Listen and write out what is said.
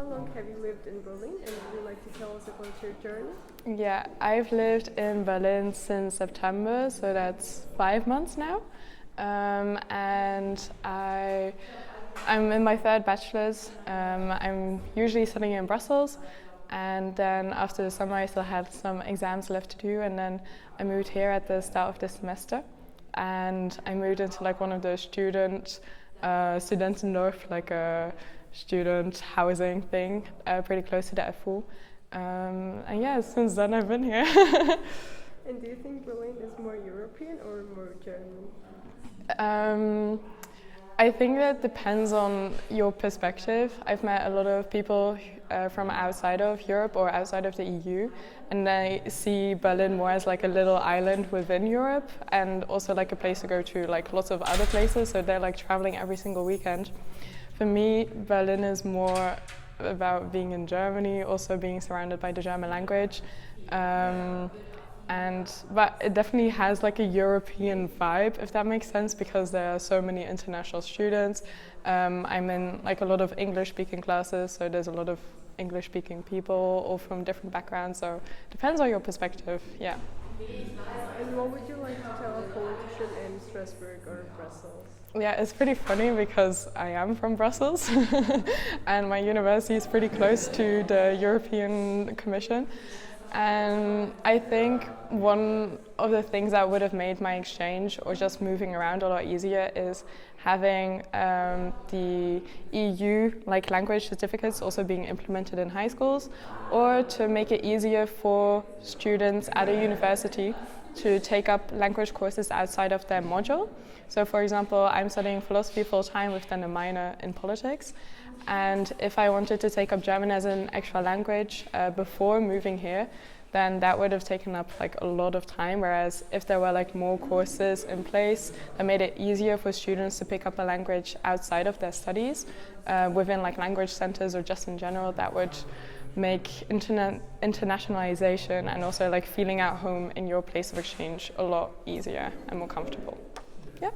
How long have you lived in Berlin, and would you like to tell us about your journey? Yeah, I've lived in Berlin since September, so that's 5 months now. And I'm in my third bachelor's. I'm usually studying in Brussels, and then after the summer I still had some exams left to do, and then I moved here at the start of this semester. And I moved into like one of those Studentendorf, like a student housing thing, pretty close to the FU. And yeah, since then I've been here. And do you think Berlin is more European or more German? I think that depends on your perspective. I've met a lot of people from outside of Europe or outside of the EU, and they see Berlin more as like a little island within Europe, and also like a place to go to like lots of other places, so they're like traveling every single weekend. For me, Berlin is more about being in Germany, also being surrounded by the German language. But it definitely has like a European vibe, if that makes sense, because there are so many international students. I'm in like a lot of English-speaking classes, so there's a lot of English-speaking people, all from different backgrounds. So it depends on your perspective, yeah. And what would you like to tell a politician in Strasbourg or Brussels? Yeah, it's pretty funny because I am from Brussels and my university is pretty close to the European Commission. And I think one of the things that would have made my exchange or just moving around a lot easier is having the EU like language certificates also being implemented in high schools, or to make it easier for students at a university to take up language courses outside of their module. So for example, I'm studying philosophy full-time with then a minor in politics. And if I wanted to take up German as an extra language before moving here, then that would have taken up like a lot of time. Whereas if there were like more courses in place that made it easier for students to pick up a language outside of their studies, within like language centers or just in general, that would make internationalization and also like feeling at home in your place of exchange a lot easier and more comfortable. Yeah.